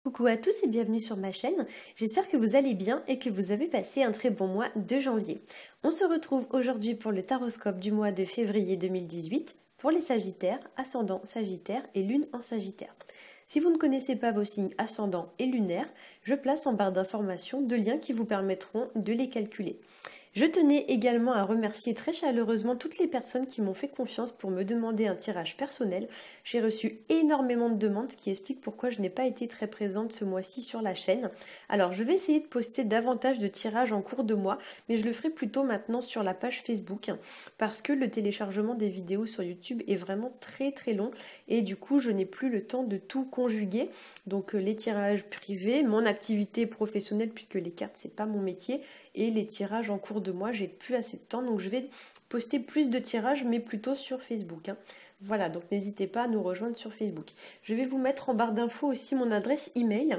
Coucou à tous et bienvenue sur ma chaîne, j'espère que vous allez bien et que vous avez passé un très bon mois de janvier. On se retrouve aujourd'hui pour le taroscope du mois de février 2018 pour les Sagittaires, ascendant Sagittaire et lune en Sagittaire. Si vous ne connaissez pas vos signes ascendants et lunaires, je place en barre d'informations deux liens qui vous permettront de les calculer. Je tenais également à remercier très chaleureusement toutes les personnes qui m'ont fait confiance pour me demander un tirage personnel. J'ai reçu énormément de demandes, ce qui explique pourquoi je n'ai pas été très présente ce mois-ci sur la chaîne. Alors je vais essayer de poster davantage de tirages en cours de mois, mais je le ferai plutôt maintenant sur la page Facebook, parce que le téléchargement des vidéos sur YouTube est vraiment très long, et du coup je n'ai plus le temps de tout conjuguer. Donc les tirages privés, mon activité professionnelle, puisque les cartes c'est pas mon métier, et les tirages en cours de mois, j'ai plus assez de temps, donc je vais poster plus de tirages, mais plutôt sur Facebook. Voilà, donc n'hésitez pas à nous rejoindre sur Facebook. Je vais vous mettre en barre d'infos aussi mon adresse email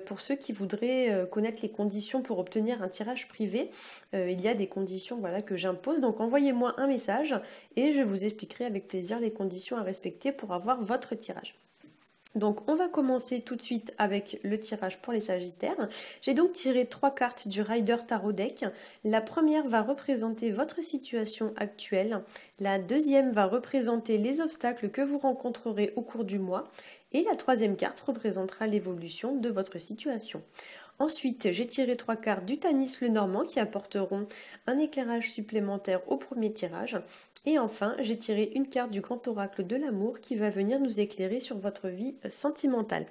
pour ceux qui voudraient connaître les conditions pour obtenir un tirage privé. Il y a des conditions voilà, que j'impose, donc envoyez-moi un message et je vous expliquerai avec plaisir les conditions à respecter pour avoir votre tirage. Donc on va commencer tout de suite avec le tirage pour les Sagittaires. J'ai donc tiré 3 cartes du Rider Tarot Deck. La première va représenter votre situation actuelle. La deuxième va représenter les obstacles que vous rencontrerez au cours du mois. Et la troisième carte représentera l'évolution de votre situation. Ensuite, j'ai tiré 3 cartes du Tanis Lenormand qui apporteront un éclairage supplémentaire au premier tirage. Et enfin, j'ai tiré une carte du Grand Oracle de l'amour qui va venir nous éclairer sur votre vie sentimentale.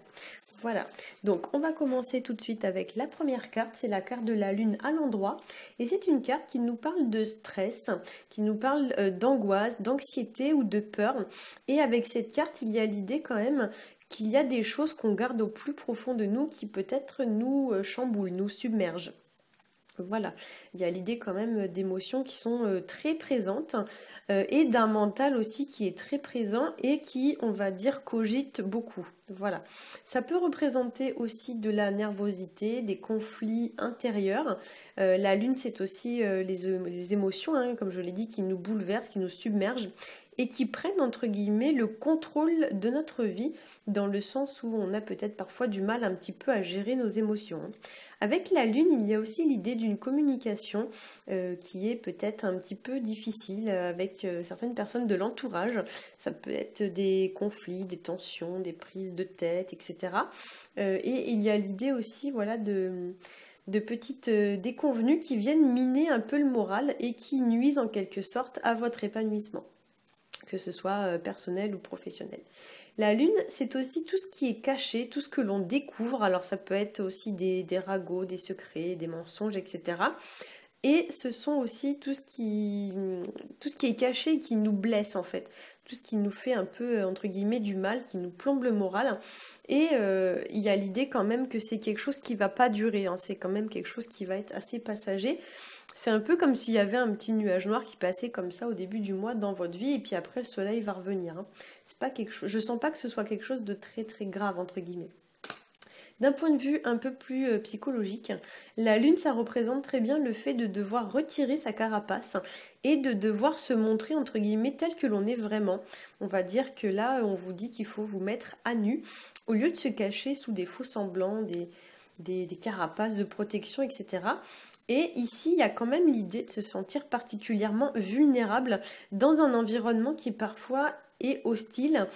Voilà, donc on va commencer tout de suite avec la première carte, c'est la carte de la lune à l'endroit. Et c'est une carte qui nous parle de stress, qui nous parle d'angoisse, d'anxiété ou de peur. Et avec cette carte, il y a l'idée quand même qu'il y a des choses qu'on garde au plus profond de nous qui peut-être nous chamboulent, nous submergent. Voilà, il y a l'idée quand même d'émotions qui sont très présentes et d'un mental aussi qui est très présent et qui, on va dire, cogite beaucoup. Voilà, ça peut représenter aussi de la nervosité, des conflits intérieurs. La lune, c'est aussi les émotions, hein, comme je l'ai dit, qui nous bouleversent, qui nous submergent et qui prennent entre guillemets le contrôle de notre vie dans le sens où on a peut-être parfois du mal un petit peu à gérer nos émotions. Avec la lune, il y a aussi l'idée d'une communication qui est peut-être un petit peu difficile avec certaines personnes de l'entourage. Ça peut être des conflits, des tensions, des prises de tête, etc. Et il y a l'idée aussi voilà, de petites déconvenues qui viennent miner un peu le moral et qui nuisent en quelque sorte à votre épanouissement, que ce soit personnel ou professionnel. La lune, c'est aussi tout ce qui est caché, tout ce que l'on découvre. Alors ça peut être aussi des ragots, des secrets, des mensonges, etc. Et ce sont aussi tout ce qui est caché et qui nous blesse en fait. Tout ce qui nous fait un peu, entre guillemets, du mal, qui nous plombe le moral. Et il y a l'idée quand même que c'est quelque chose qui ne va pas durer. Hein. C'est quand même quelque chose qui va être assez passager. C'est un peu comme s'il y avait un petit nuage noir qui passait comme ça au début du mois dans votre vie et puis après le soleil va revenir. Hein. C'est pas quelque chose, je sens pas que ce soit quelque chose de très grave entre guillemets. D'un point de vue un peu plus psychologique, la lune ça représente très bien le fait de devoir retirer sa carapace et de devoir se montrer entre guillemets tel que l'on est vraiment. On va dire que là on vous dit qu'il faut vous mettre à nu au lieu de se cacher sous des faux semblants, des carapaces de protection, etc. Et ici, il y a quand même l'idée de se sentir particulièrement vulnérable dans un environnement qui parfois est hostile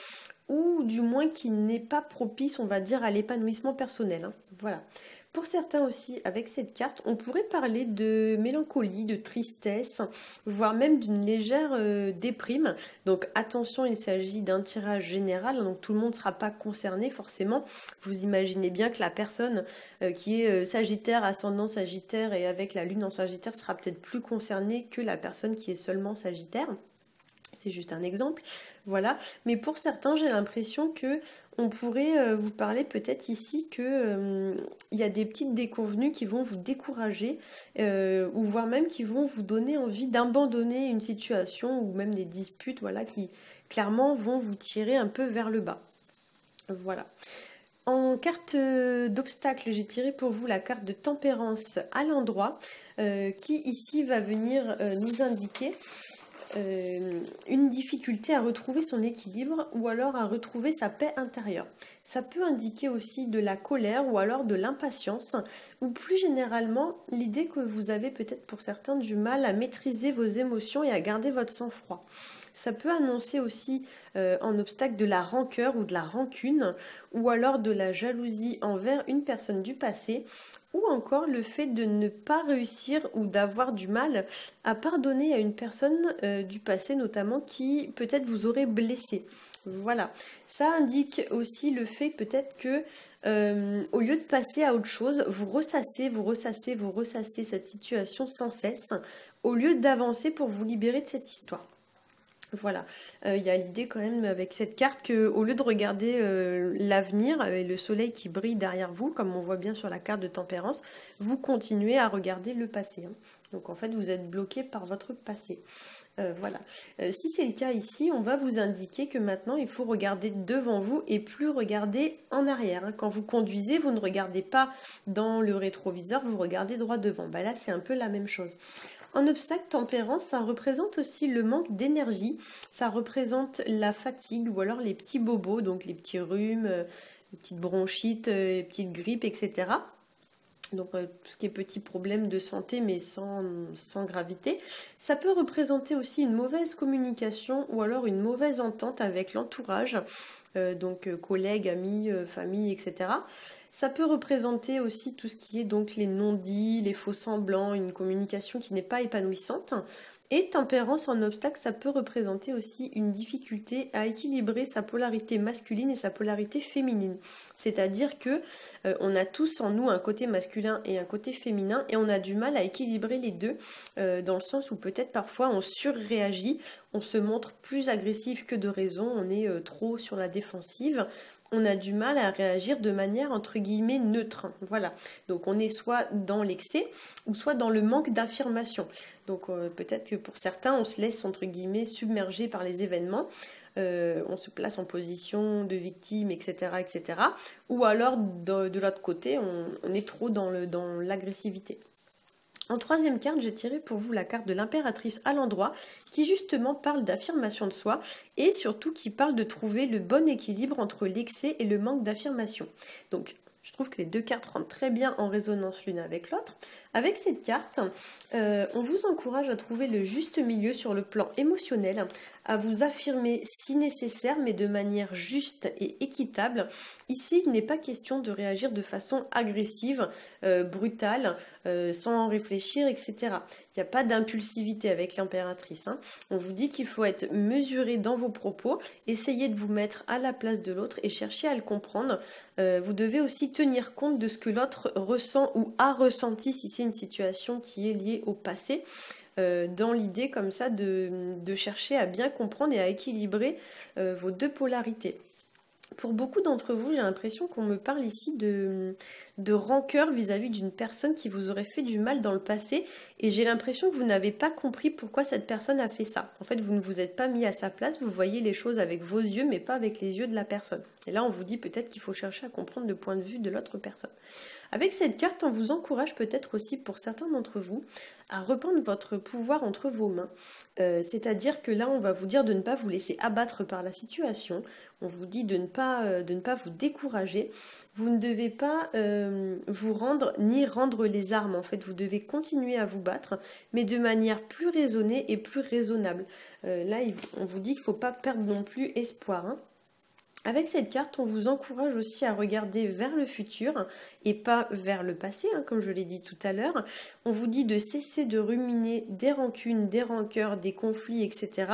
ou du moins qui n'est pas propice, on va dire, à l'épanouissement personnel. Hein. Voilà. Pour certains aussi, avec cette carte, on pourrait parler de mélancolie, de tristesse, voire même d'une légère déprime. Donc attention, il s'agit d'un tirage général, donc tout le monde ne sera pas concerné forcément. Vous imaginez bien que la personne qui est Sagittaire, ascendant Sagittaire et avec la lune en Sagittaire sera peut-être plus concernée que la personne qui est seulement Sagittaire. C'est juste un exemple, voilà. Mais pour certains, j'ai l'impression que on pourrait vous parler peut-être ici que il y a des petites déconvenues qui vont vous décourager ou voire même qui vont vous donner envie d'abandonner une situation ou même des disputes, voilà, qui clairement vont vous tirer un peu vers le bas. Voilà. En carte d'obstacle, j'ai tiré pour vous la carte de tempérance à l'endroit qui ici va venir nous indiquer une difficulté à retrouver son équilibre ou alors à retrouver sa paix intérieure. Ça peut indiquer aussi de la colère ou alors de l'impatience ou plus généralement l'idée que vous avez peut-être pour certains du mal à maîtriser vos émotions et à garder votre sang-froid. Ça peut annoncer aussi en obstacle de la rancœur ou de la rancune ou alors de la jalousie envers une personne du passé ou encore le fait de ne pas réussir ou d'avoir du mal à pardonner à une personne du passé notamment qui peut-être vous aurait blessé. Voilà, ça indique aussi le fait peut-être que au lieu de passer à autre chose, vous ressassez cette situation sans cesse, au lieu d'avancer pour vous libérer de cette histoire. Voilà, il y a l'idée quand même avec cette carte qu'au lieu de regarder l'avenir et le soleil qui brille derrière vous, comme on voit bien sur la carte de tempérance, vous continuez à regarder le passé. Donc en fait, vous êtes bloqué par votre passé. Voilà. Si c'est le cas ici, on va vous indiquer que maintenant, il faut regarder devant vous et plus regarder en arrière. Quand vous conduisez, vous ne regardez pas dans le rétroviseur, vous regardez droit devant. Là, c'est un peu la même chose. En obstacle tempérance, ça représente aussi le manque d'énergie, ça représente la fatigue ou alors les petits bobos, donc les petits rhumes, les petites bronchites, les petites grippes, etc. Donc tout ce qui est petits problèmes de santé mais sans gravité. Ça peut représenter aussi une mauvaise communication ou alors une mauvaise entente avec l'entourage, donc collègues, amis, famille, etc. Ça peut représenter aussi tout ce qui est donc les non-dits, les faux semblants, une communication qui n'est pas épanouissante. Et tempérance en obstacle, ça peut représenter aussi une difficulté à équilibrer sa polarité masculine et sa polarité féminine. C'est-à-dire que on a tous en nous un côté masculin et un côté féminin et on a du mal à équilibrer les deux dans le sens où peut-être parfois on surréagit, on se montre plus agressif que de raison, on est trop sur la défensive. On a du mal à réagir de manière entre guillemets neutre. Voilà. Donc on est soit dans l'excès ou soit dans le manque d'affirmation. Donc peut-être que pour certains, on se laisse entre guillemets submerger par les événements. On se place en position de victime, etc., etc. Ou alors de l'autre côté, on est trop dans l'agressivité. En troisième carte, j'ai tiré pour vous la carte de l'impératrice à l'endroit qui justement parle d'affirmation de soi et surtout qui parle de trouver le bon équilibre entre l'excès et le manque d'affirmation. Donc je trouve que les deux cartes rentrent très bien en résonance l'une avec l'autre. Avec cette carte, on vous encourage à trouver le juste milieu sur le plan émotionnel, à vous affirmer si nécessaire, mais de manière juste et équitable. Ici, il n'est pas question de réagir de façon agressive, brutale, sans réfléchir, etc. Il n'y a pas d'impulsivité avec l'impératrice. On vous dit qu'il faut être mesuré dans vos propos, essayer de vous mettre à la place de l'autre et chercher à le comprendre. Vous devez aussi tenir compte de ce que l'autre ressent ou a ressenti si c'est une situation qui est liée au passé. Dans l'idée comme ça de chercher à bien comprendre et à équilibrer vos deux polarités. Pour beaucoup d'entre vous, j'ai l'impression qu'on me parle ici de rancœur vis-à-vis d'une personne qui vous aurait fait du mal dans le passé et j'ai l'impression que vous n'avez pas compris pourquoi cette personne a fait ça. En fait, vous ne vous êtes pas mis à sa place, vous voyez les choses avec vos yeux mais pas avec les yeux de la personne. Et là, on vous dit peut-être qu'il faut chercher à comprendre le point de vue de l'autre personne. Avec cette carte, on vous encourage peut-être aussi pour certains d'entre vous à reprendre votre pouvoir entre vos mains. C'est-à-dire que là, on va vous dire de ne pas vous laisser abattre par la situation. On vous dit de ne pas vous décourager. Vous ne devez pas vous rendre ni rendre les armes. En fait, vous devez continuer à vous battre, mais de manière plus raisonnée et plus raisonnable. Là, on vous dit qu'il ne faut pas perdre non plus espoir. Avec cette carte, on vous encourage aussi à regarder vers le futur et pas vers le passé, comme je l'ai dit tout à l'heure. On vous dit de cesser de ruminer des rancunes, des rancœurs, des conflits, etc.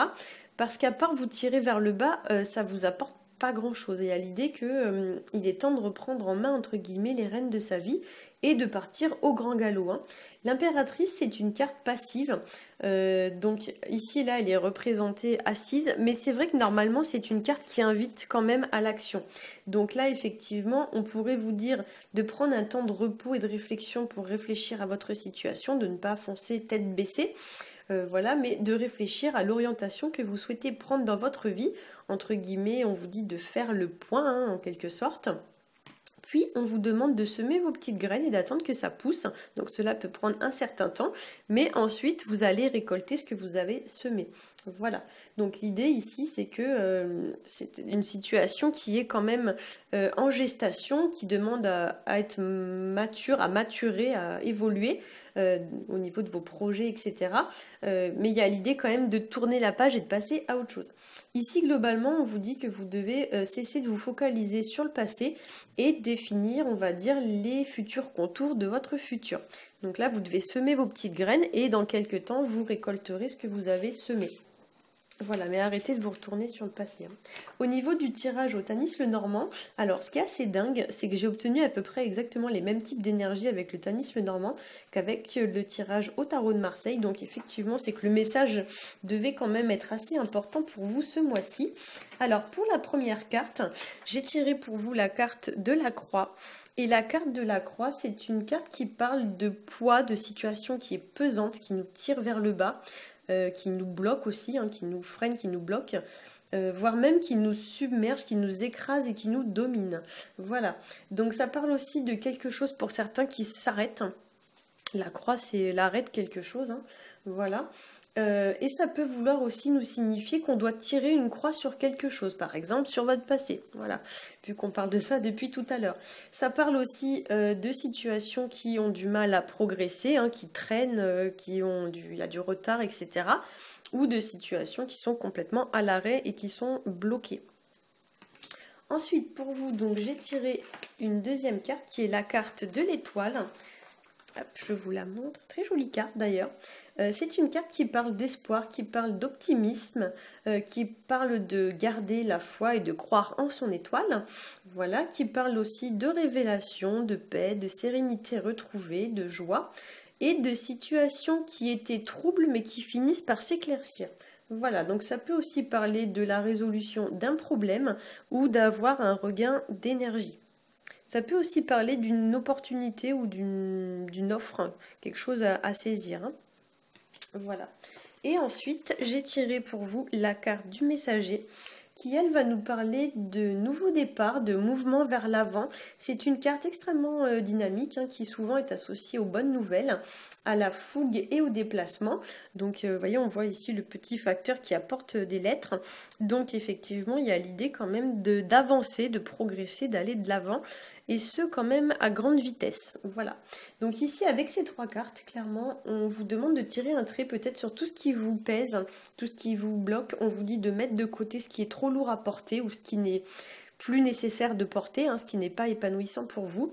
Parce qu'à part vous tirer vers le bas, ça vous apporte pas grand-chose. Et il y a l'idée qu'il est temps de reprendre en main, entre guillemets, les rênes de sa vie et de partir au grand galop. L'impératrice, c'est une carte passive. Donc ici, là, elle est représentée assise. Mais c'est vrai que normalement, c'est une carte qui invite quand même à l'action. Donc là, effectivement, on pourrait vous dire de prendre un temps de repos et de réflexion pour réfléchir à votre situation, de ne pas foncer tête baissée. Voilà, mais de réfléchir à l'orientation que vous souhaitez prendre dans votre vie. Entre guillemets, on vous dit de faire le point, en quelque sorte. Puis, on vous demande de semer vos petites graines et d'attendre que ça pousse. Donc, cela peut prendre un certain temps. Mais ensuite, vous allez récolter ce que vous avez semé. Voilà, donc l'idée ici c'est que c'est une situation qui est quand même en gestation, qui demande à être mature, à maturer, à évoluer au niveau de vos projets, etc. Mais il y a l'idée quand même de tourner la page et de passer à autre chose. Ici globalement on vous dit que vous devez cesser de vous focaliser sur le passé et définir, on va dire, les futurs contours de votre futur. Donc là vous devez semer vos petites graines et dans quelques temps vous récolterez ce que vous avez semé. Voilà, mais arrêtez de vous retourner sur le passé. Au niveau du tirage au Tanis le Normand, alors ce qui est assez dingue, c'est que j'ai obtenu à peu près exactement les mêmes types d'énergie avec le Tanis le Normand qu'avec le tirage au Tarot de Marseille. Donc effectivement, c'est que le message devait quand même être assez important pour vous ce mois-ci. Alors pour la première carte, j'ai tiré pour vous la carte de la Croix. Et la carte de la Croix, c'est une carte qui parle de poids, de situation qui est pesante, qui nous tire vers le bas. Qui nous bloque aussi, hein, qui nous freine, qui nous bloque, voire même qui nous submerge, qui nous écrase et qui nous domine. Voilà, donc ça parle aussi de quelque chose pour certains qui s'arrêtent. La croix, c'est l'arrêt de quelque chose, hein. Voilà. Et ça peut vouloir aussi nous signifier qu'on doit tirer une croix sur quelque chose, par exemple sur votre passé, voilà, vu qu'on parle de ça depuis tout à l'heure. Ça parle aussi de situations qui ont du mal à progresser, hein, qui traînent, il y a du retard, etc. Ou de situations qui sont complètement à l'arrêt et qui sont bloquées. Ensuite, pour vous, donc j'ai tiré une deuxième carte qui est la carte de l'étoile. Hop, je vous la montre, très jolie carte d'ailleurs. C'est une carte qui parle d'espoir, qui parle d'optimisme, qui parle de garder la foi et de croire en son étoile. Voilà, qui parle aussi de révélation, de paix, de sérénité retrouvée, de joie et de situations qui étaient troubles mais qui finissent par s'éclaircir. Voilà, donc ça peut aussi parler de la résolution d'un problème ou d'avoir un regain d'énergie. Ça peut aussi parler d'une opportunité ou d'une offre, hein, quelque chose à saisir, hein. Voilà. Et ensuite, j'ai tiré pour vous la carte du messager qui, elle, va nous parler de nouveaux départs, de mouvements vers l'avant. C'est une carte extrêmement dynamique, hein, qui souvent est associée aux bonnes nouvelles, à la fougue et au déplacement. Donc, vous voyez, on voit ici le petit facteur qui apporte des lettres. Donc, effectivement, il y a l'idée quand même d'avancer, de progresser, d'aller de l'avant. Et ce, quand même, à grande vitesse. Voilà. Donc ici, avec ces trois cartes, clairement, on vous demande de tirer un trait peut-être sur tout ce qui vous pèse, tout ce qui vous bloque. On vous dit de mettre de côté ce qui est trop lourd à porter ou ce qui n'est plus nécessaire de porter, hein, ce qui n'est pas épanouissant pour vous.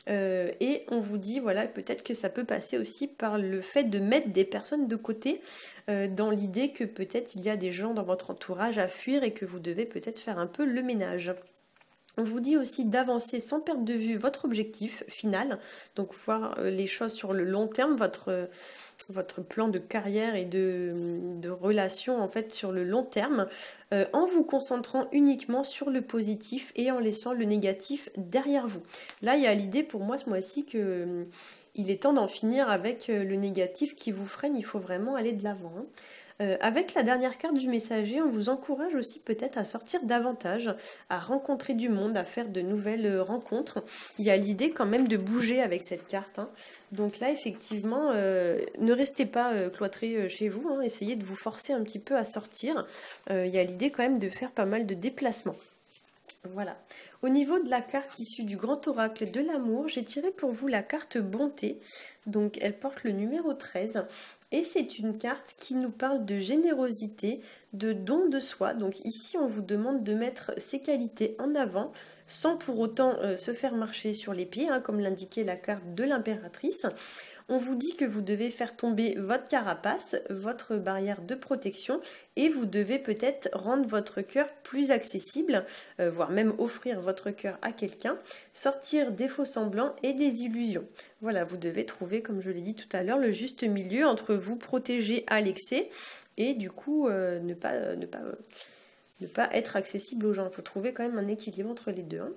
Et on vous dit, voilà, peut-être que ça peut passer aussi par le fait de mettre des personnes de côté, dans l'idée que peut-être il y a des gens dans votre entourage à fuir et que vous devez peut-être faire un peu le ménage. On vous dit aussi d'avancer sans perdre de vue votre objectif final, donc voir les choses sur le long terme, votre plan de carrière et de relation en fait sur le long terme, en vous concentrant uniquement sur le positif et en laissant le négatif derrière vous. Là, il y a l'idée pour moi ce mois-ci que il est temps d'en finir avec le négatif qui vous freine, il faut vraiment aller de l'avant, hein. Avec la dernière carte du messager, on vous encourage aussi peut-être à sortir davantage, à rencontrer du monde, à faire de nouvelles rencontres. Il y a l'idée quand même de bouger avec cette carte, hein. Donc là, effectivement, ne restez pas cloîtrés chez vous, hein. Essayez de vous forcer un petit peu à sortir. Il y a l'idée quand même de faire pas mal de déplacements. Voilà. Au niveau de la carte issue du grand oracle de l'amour, j'ai tiré pour vous la carte bonté. Donc elle porte le numéro 13. Et c'est une carte qui nous parle de générosité, de don de soi. Donc ici, on vous demande de mettre ces qualités en avant, sans pour autant se faire marcher sur les pieds, hein, comme l'indiquait la carte de l'impératrice. On vous dit que vous devez faire tomber votre carapace, votre barrière de protection, et vous devez peut-être rendre votre cœur plus accessible, voire même offrir votre cœur à quelqu'un, sortir des faux semblants et des illusions. Voilà, vous devez trouver, comme je l'ai dit tout à l'heure, le juste milieu entre vous protéger à l'excès et du coup ne pas être accessible aux gens. Il faut trouver quand même un équilibre entre les deux, hein.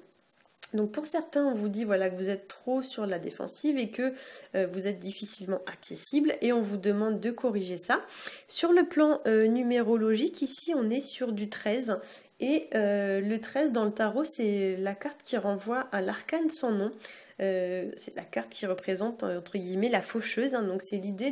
Donc pour certains, on vous dit voilà, que vous êtes trop sur la défensive et que vous êtes difficilement accessible et on vous demande de corriger ça. Sur le plan numérologique, ici on est sur du 13 et le 13 dans le tarot, c'est la carte qui renvoie à l'arcane sans nom. C'est la carte qui représente entre guillemets la faucheuse, hein. Donc c'est l'idée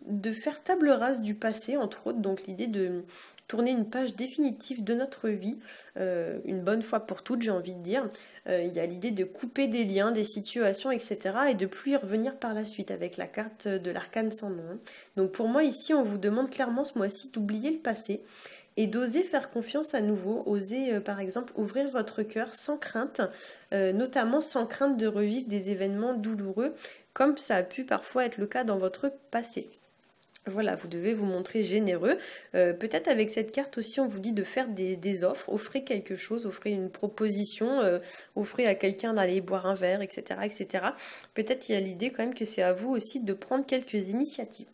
de faire table rase du passé, entre autres, donc l'idée de tourner une page définitive de notre vie, une bonne fois pour toutes, j'ai envie de dire. Il y a l'idée de couper des liens, des situations, etc. et de plus y revenir par la suite avec la carte de l'arcane sans nom. Donc pour moi, ici, on vous demande clairement ce mois-ci d'oublier le passé et d'oser faire confiance à nouveau, oser par exemple ouvrir votre cœur sans crainte, notamment sans crainte de revivre des événements douloureux, comme ça a pu parfois être le cas dans votre passé. Voilà, vous devez vous montrer généreux. Peut-être avec cette carte aussi, on vous dit de faire des offres, offrez quelque chose, offrez une proposition, offrez à quelqu'un d'aller boire un verre, etc., etc. Peut-être il y a l'idée quand même que c'est à vous aussi de prendre quelques initiatives.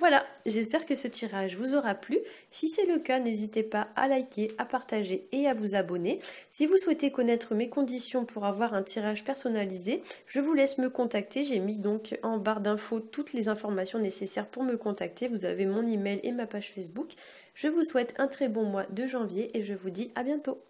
Voilà, j'espère que ce tirage vous aura plu. Si c'est le cas, n'hésitez pas à liker, à partager et à vous abonner. Si vous souhaitez connaître mes conditions pour avoir un tirage personnalisé, je vous laisse me contacter. J'ai mis donc en barre d'infos toutes les informations nécessaires pour me contacter. Vous avez mon email et ma page Facebook. Je vous souhaite un très bon mois de janvier et je vous dis à bientôt.